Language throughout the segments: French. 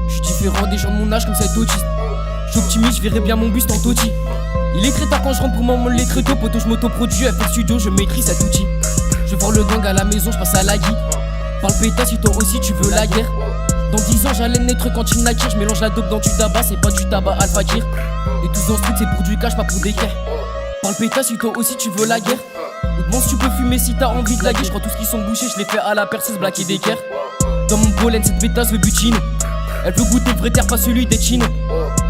J'suis différent des gens de mon âge comme cet autiste. J'suis optimiste, j'verrai bien mon buste en toti. Il est très tard quand je rentre pour maman les très tôt. Poto j'm'autoproduis, FL Studio, je maîtrise cet outil. Je vais voir le gang à la maison, j'passe à la guy. Parle pétasse si toi aussi tu veux la guerre. Dans 10 ans j'allais naître quand il naquire. J'mélange la dope dans du tabac, c'est pas du tabac Alpha Kir. Et tous dans ce truc c'est pour du cash, pas pour des caires. Parle pétasse si toi aussi tu veux la guerre. Ou demande si tu peux fumer si t'as envie de laguer. J'crois tous qui sont bouchés, je les fais à la perceuse, black et d'équerre. Dans mon pollen cette pétasse veut butine. Elle veut goûter le vrai terre, pas celui des chinos.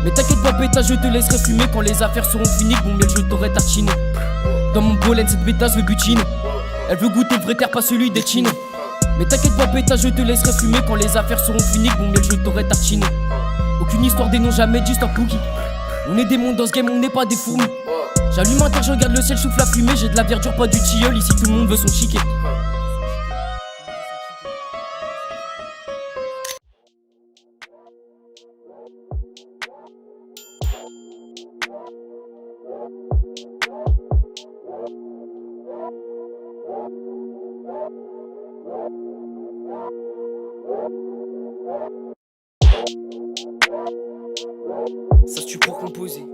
Mais t'inquiète pas pétasse, je te laisserai fumer. Quand les affaires seront finies, bon miel je t'aurai tartiné. Dans mon pollen cette pétasse veut butine. Elle veut goûter le vrai terre, pas celui des chinos. Mais t'inquiète pas pétasse, je te laisserai fumer. Quand les affaires seront finies, bon miel je t'aurai tartiné. Aucune histoire des noms, jamais dit stop cookie. On est des mondes dans ce game, on n'est pas des fourmis. J'allume un terre, je regarde le ciel, souffle la fumée. J'ai de la verdure, pas du tilleul, ici tout le monde veut son chiquet. Ça se tue pour composer.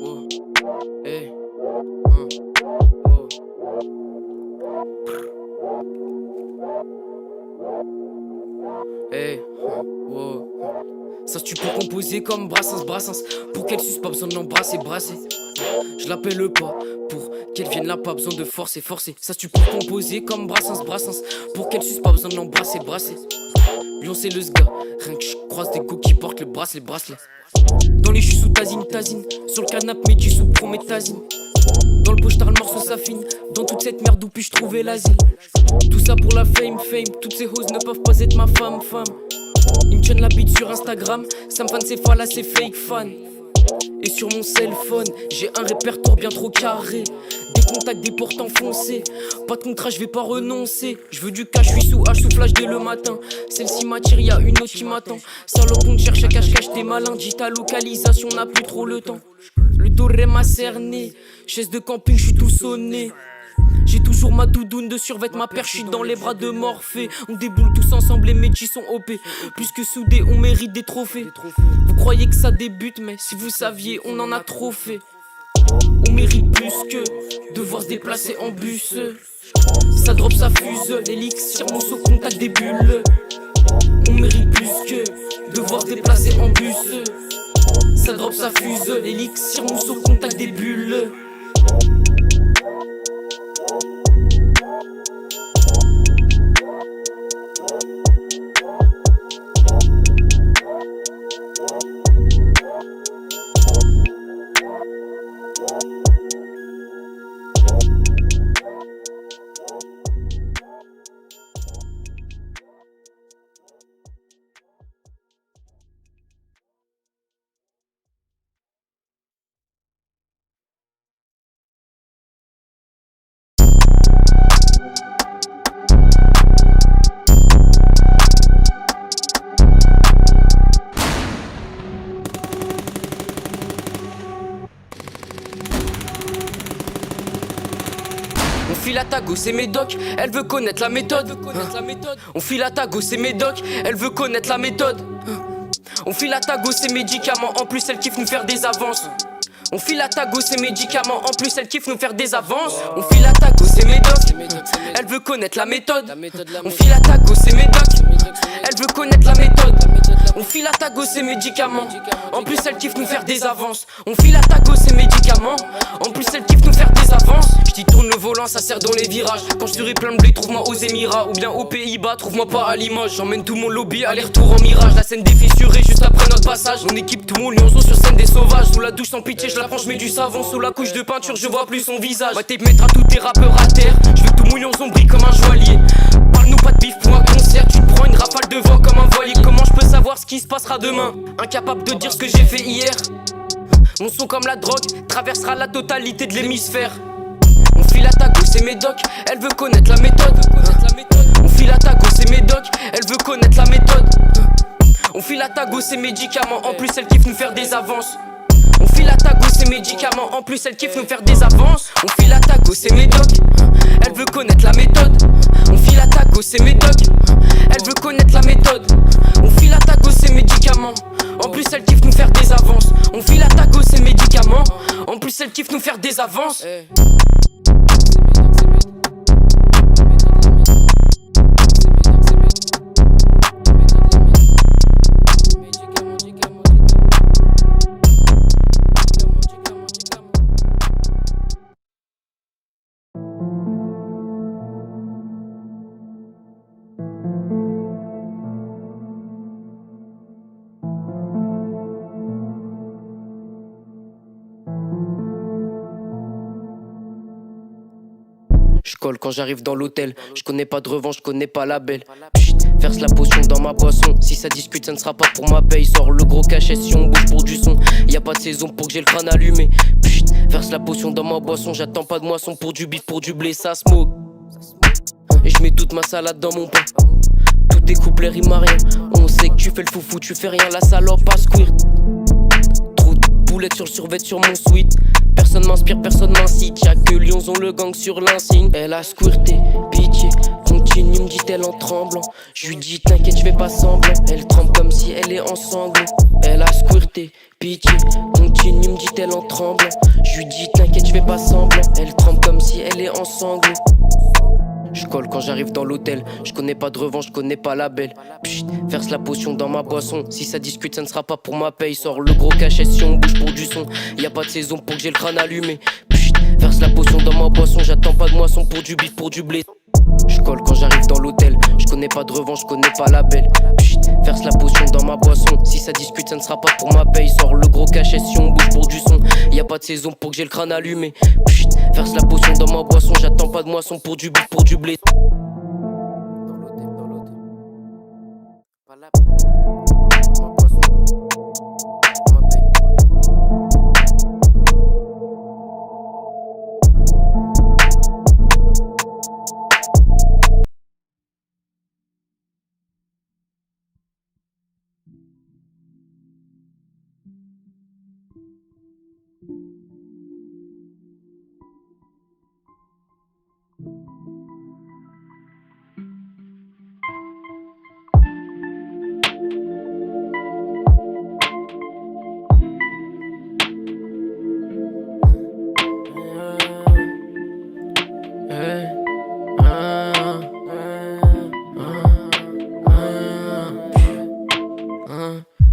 Oh. Hey. Oh. Hey. Oh. Ça se tue pour composer comme Brassens. Pour qu'elle suce, pas besoin de l'embrasser, brasser. Je l'appelle pas pour qu'elle vienne là, pas besoin de forcer. Ça se tue pour composer comme Brassens. Pour qu'elle suce, pas besoin de l'embrasser, brasser. Lyon c'est le sga, rien que je croise des go qui portent le bracelet. Dans les chutes sous tazine. Sur le canapé métis sous prométhazine. Dans le pochetard le morceau s'affine. Dans toute cette merde où puis-je trouver l'asile. Tout ça pour la fame. Toutes ces hoes ne peuvent pas être ma femme. Ils me tiennent la bite sur Instagram. Ça me fan c'est fala, c'est fake fan. Et sur mon cell phone, j'ai un répertoire bien trop carré. Des contacts, des portes enfoncées. Pas de contrat, je vais pas renoncer. Je veux du cash, je suis sous H, sous flash dès le matin. Celle-ci m'attire, y'a une autre qui m'attend. Salope, on te cherche à cache-cache, t'es malin. Dis ta localisation, on n'a plus trop le temps. Le doré m'a cerné. Chaise de camping, je suis tout sonné. J'ai toujours ma doudoune de survêt, ma paire, j'suis dans les bras de Morphée. On déboule tous ensemble, les métis sont OP. Plus que soudés, on mérite des trophées. Vous croyez que ça débute, mais si vous saviez, on en a trop fait. On mérite plus que devoir se déplacer en bus. Ça drop, ça fuse, l'élixir mousse au contact des bulles. On mérite plus que devoir se déplacer en bus. Ça drop, ça fuse, l'élixir mousse au contact des bulles. On file à ta go, c'est Médoc, elle veut connaître la méthode. On file à ta go, c'est Médoc, elle veut connaître la méthode. On file à ta go, c'est médicaments, en plus elle kiffe nous faire des avances. On file à ta go, c'est médicaments, en plus elle kiffe nous faire des avances. On file à ta go, c'est Médoc, elle veut connaître la méthode. On file à ta go, c'est Médoc, elle veut connaître la méthode. On file à ta go, c'est médicaments, en plus elle kiffe nous faire des avances. On file à ta go, c'est médicaments, en plus elle kiffe nous faire des avances. J't'y tourne le volant, ça sert dans les virages. Quand j'serai plein de blé, trouve-moi aux Émirats ou bien aux Pays-Bas, trouve-moi pas à Limoges. J'emmène tout mon lobby, aller-retour en mirage. La scène défissurée juste après notre passage. Mon équipe, tout mon lionceau sur scène des sauvages. Sous la douche sans pitié, je la prends, j'mets du savon. Sous la couche de peinture, je vois plus son visage. Ma tape mettra tous tes rappeurs à terre. J'veux tout mouillon, brille comme un joaillier. Parle-nous pas de bif pour un concert. Tu te prends une rafale de vent comme un voilier. Comment je peux savoir ce qui se passera demain? Incapable de dire ce que j'ai fait hier. Mon son comme la drogue traversera la totalité de l'hémisphère. On file à ta go, c'est Médoc, elle veut connaître la méthode. On file à ta go, c'est Médoc, elle veut connaître la méthode. On file à ta go, c'est médicaments, en plus elle kiffe nous faire des avances. On file à ta go, c'est médicaments, en plus elle kiffe nous faire des avances. On file à ta go, c'est Médoc, elle veut connaître la méthode. On file à ta go, c'est Médoc, connaître la méthode. On file à ta go ses médicaments. En plus elle kiffe nous faire des avances. On file à ta go ses médicaments. En plus elle kiffe nous faire des avances. Je colle quand j'arrive dans l'hôtel. Je connais pas de revanche, je connais pas la belle. Pchit, verse la potion dans ma boisson. Si ça discute, ça ne sera pas pour ma paye. Sors le gros cachet si on bouge pour du son. Y a pas de saison pour que j'ai le crâne allumé. Pchit, verse la potion dans ma boisson. J'attends pas de moisson pour du beat, pour du blé, ça smoke. Et je mets toute ma salade dans mon pain. Tous tes couplets riment à rien. On sait que tu fais le foufou, tu fais rien. La salope à squirt. Trop de boulettes sur le survêt sur mon sweat. Personne m'inspire, personne m'incite. Y'a que Lions ont le gang sur l'insigne. Elle a squirté, pitié, continue, me dit-elle en tremblant. Je lui dis t'inquiète, je fais pas semblant. Elle tremble comme si elle est en sanglots. Elle a squirté, pitié, continue, me dit-elle en tremblant. Je lui dis t'inquiète, je fais pas semblant. Elle tremble comme si elle est en sanglots. Je colle quand j'arrive dans l'hôtel. Je connais pas de revanche, je connais pas la belle. Pchit, verse la potion dans ma boisson. Si ça discute, ça ne sera pas pour ma paye. Sors le gros cachet si on bouge pour du son. Y a pas de saison pour que j'ai le crâne allumé. Pchit, verse la potion dans ma boisson. J'attends pas de moisson pour du beat, pour du blé. Je colle quand j'arrive dans l'hôtel. Je connais pas de revanche, je connais pas la belle. Pchit, verse la potion dans ma boisson. Si ça discute, ça ne sera pas pour ma paye. Sors le gros cachet si on bouge pour du son. Y a pas de saison pour que j'ai le crâne allumé. Pchit, verse la potion dans ma boisson. J'attends pas de moisson pour du beat, pour du blé.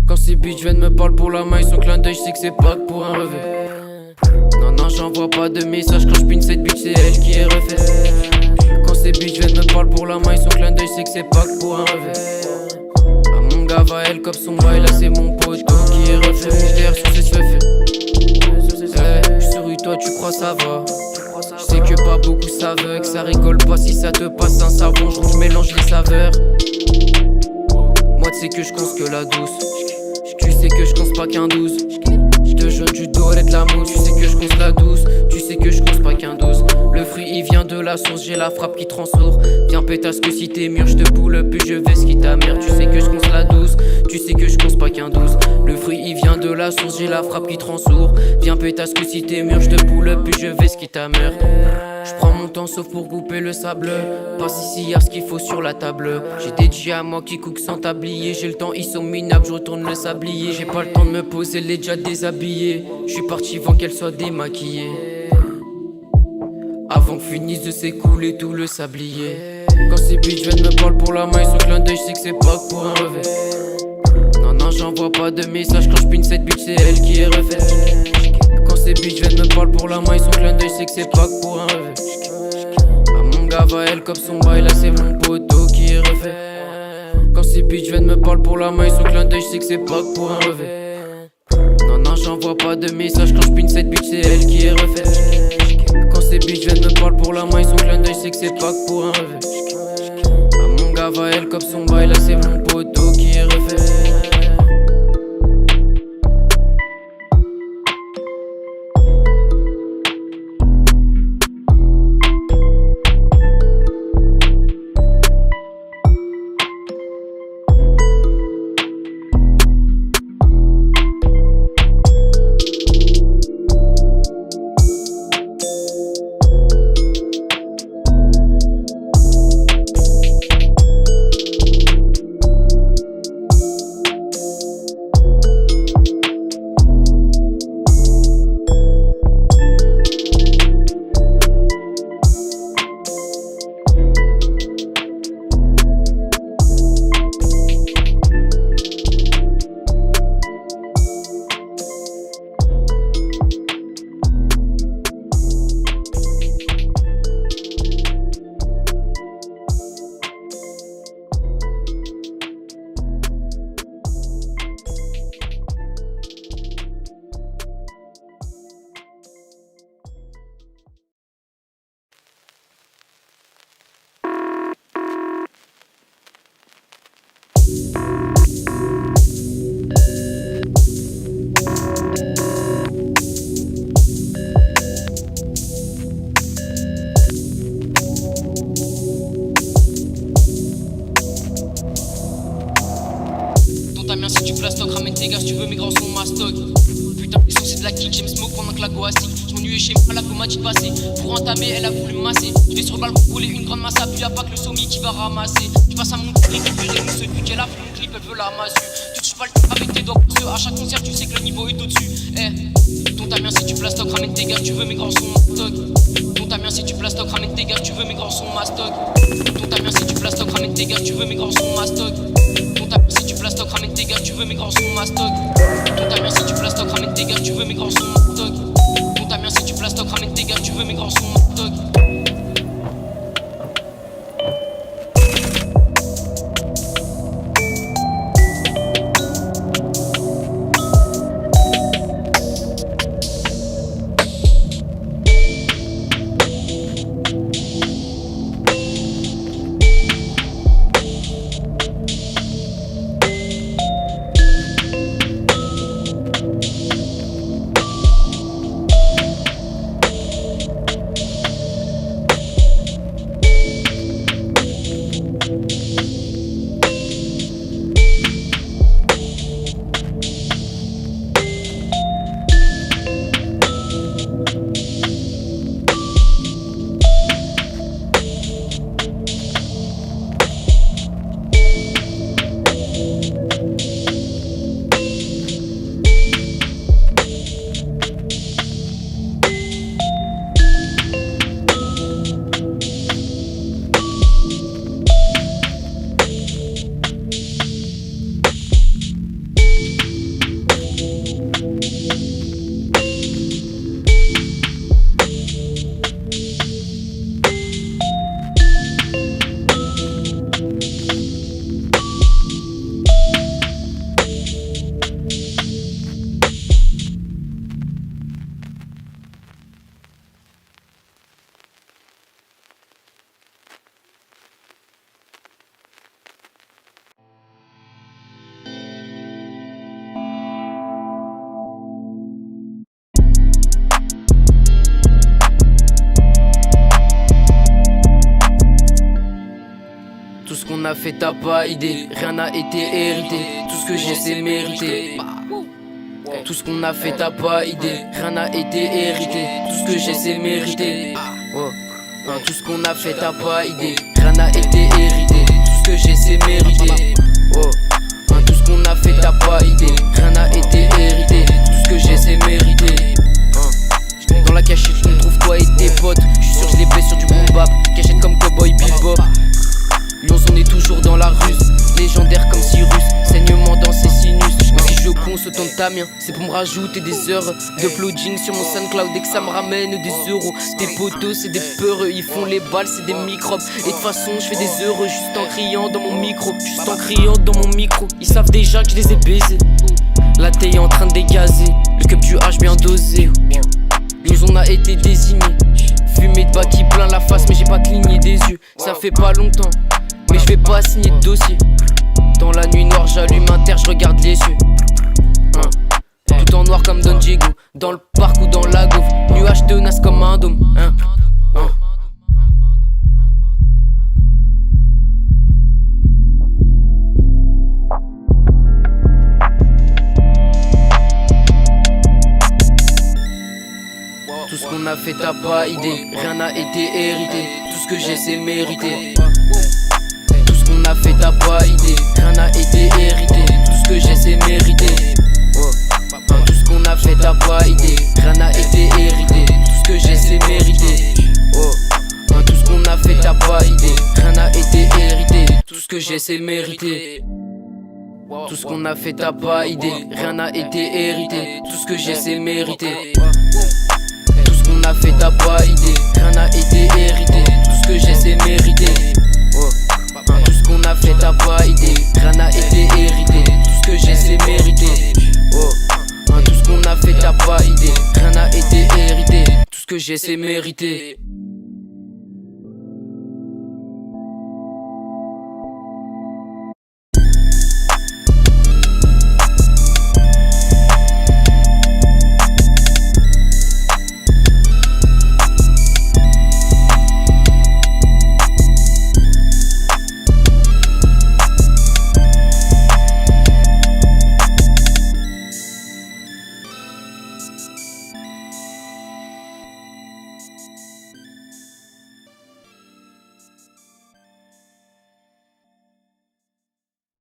Quand ces bitches viennent me parler pour la main, ils sont clin d'œil, je sais que c'est pas que pour un revêt. Non, j'envoie pas de message quand je pine cette bitch, c'est elle qui est refaite. Quand ces bitches viennent me parler pour la main, ils sont clin d'œil, je sais que c'est pas que pour un revêt. Ah, mon gars va elle comme son bail, là c'est mon pote qui est refait. J'd'air sur ses cheveux. J'suis sur toi, tu crois ça va. J'sais que pas beaucoup savent, que ça rigole pas si ça te passe un savon. Je mélange les saveurs. Moi tu sais que je pense que la douce. Tu sais que je pense pas qu'un 12. J'te jeune du dos et de la mousse. Tu sais que je pense la douce. Tu sais que je pense pas qu'un 12. Le fruit il vient de la source. J'ai la frappe qui transsourd. Viens pétasse que si t'es mûr. J'te boule plus je vais ce qui ta mère. Tu sais que je pense la douce. Tu sais que je pense pas qu'un 12. Le fruit il vient de la source. J'ai la frappe qui transsourd. Viens pétasse que si t'es mûr. J'te boule plus je vais ce qui ta mère. J'prends mon temps sauf pour couper le sable. Passe ici y'a ce qu'il faut sur la table. J'ai des G à moi qui cookent sans tablier. J'ai le temps, ils sont minables, je retourne le sablier. J'ai pas le temps de me poser, elle est déjà déshabillée. J'suis parti avant qu'elle soit démaquillée. Avant que finisse de s'écouler tout le sablier. Quand ces bitches viennent me parler pour la main, ils sont clin d'œil, je sais que c'est pas que pour un revêt. Non, j'envoie pas de message quand je pine cette bitch, c'est elle qui est refaite. Quand ces bitches viennent me parler pour la main, ils sont clin d'œil, je sais que c'est pas que pour un revêt. Ah, mon gars va elle comme son bail, là c'est mon poteau qui est refait. Quand ces bitches viennent me parler pour la main, ils sont clin d'œil, je sais que c'est pas que pour un revêt. Non, j'envoie pas de message quand je pine cette bitch, c'est elle qui est refaite. Quand ces bitches viennent me parler pour la main, ils sont clin d'œil, je sais que c'est pas que pour un revêt. Ah, mon gars va elle comme son bail, là c'est mon poteau qui est refait. bien si tu plastoc, ramène tes gars si tu veux, mes grands sont mastoc. Putain, les sons c'est de la kick, j'aime smoke pendant que la go assis. J'm'ennuyais chez moi, la go m'a dit de passer. Pour entamer, elle a voulu me masser. J'vais sur le balcon rouler une grande masse, puis y'a pas que le sommi qui va ramasser. J'passe à mon clip, récupérer une seule, qu'elle a pris mon clip, elle veut la massue. Tu touches pas le truc avec tes doigts, à chaque concert tu sais que le niveau est au-dessus. Ton ta bien si tu plastoc, ramène tes gars si tu veux, mes grands sont mastoc. Ton ta bien si tu plastoc, ramène tes gars si tu veux, mes grands sont mastoc. Ton ta bien si tu plastoc, ramène tes gars si tu veux, mes grands sont mastoc. Ton ta bien si tu plastoc, ramène tes gars si tu veux, mes grands sont mastoc. Ton ta bien si tu plastoc, ramène tes gars si tu veux, mes grands sont mastoc. Ton ta bien si tu plastoc, ramène tes gars si tu veux, mes grands sont mastoc. Tout ce qu'on a fait t'as pas idée, rien n'a été hérité. Tout ce que j'ai c'est mérité. Tout ce qu'on a fait t'as pas idée, rien n'a été hérité. Tout ce que j'ai c'est mérité. Tout ce qu'on a fait t'as pas idée, rien n'a été hérité. Tout ce que j'ai c'est mérité. Tout ce qu'on a fait t'as pas idée, rien n'a été hérité. Tout ce que j'ai c'est mérité. Dans la cachette je me trouve toi et tes potes. J'suis sûr que je les baisse sur du boom bap. Cachette comme Cowboy Bebop. Lyon on est toujours dans la ruse, légendaire comme Cyrus, saignement dans ses sinus. Si je conce autant de ta mien, c'est pour me rajouter des heures d'uploading sur mon SoundCloud et que ça me ramène des euros. Tes potos c'est des peureux, ils font les balles, c'est des microbes. Et de toute façon je fais des heureux juste en criant dans mon micro. Juste en criant dans mon micro, ils savent déjà que je les ai baisés. La taille est en train de dégazer, le cup du H bien dosé. Lyon on a été désigné, fumée de bas qui plein la face mais j'ai pas cligné des yeux. Ça fait pas longtemps mais je vais pas signer de dossier. Dans la nuit noire j'allume un terre, je regarde les yeux. Tout en noir comme Don Diego, dans le parc ou dans la gauve. Nuage tenace comme un dôme. Tout ce qu'on a fait t'as pas idée, rien n'a été hérité. Tout ce que j'ai c'est mérité. Tout ce qu'on a fait t'as pas idée, rien n'a été hérité. Tout ce que j'ai c'est mérité. Tout ce qu'on a fait t'as pas idée, rien n'a été hérité. Tout ce que j'ai c'est mérité. Tout ce qu'on a fait t'as pas idée, rien n'a été hérité. Tout ce que j'ai c'est mérité. Tout ce qu'on a fait t'as pas idée, rien n'a été hérité. Tout ce que j'ai c'est mérité. Tout ce qu'on a fait t'as pas idée, rien n'a été hérité. Tout ce que j'ai c'est mérité. Tout ce qu'on a fait t'as pas idée, rien n'a été hérité. Tout ce que j'ai c'est mérité. Tout ce qu'on a fait t'as pas idée, rien n'a été hérité. Tout ce que j'ai c'est mérité.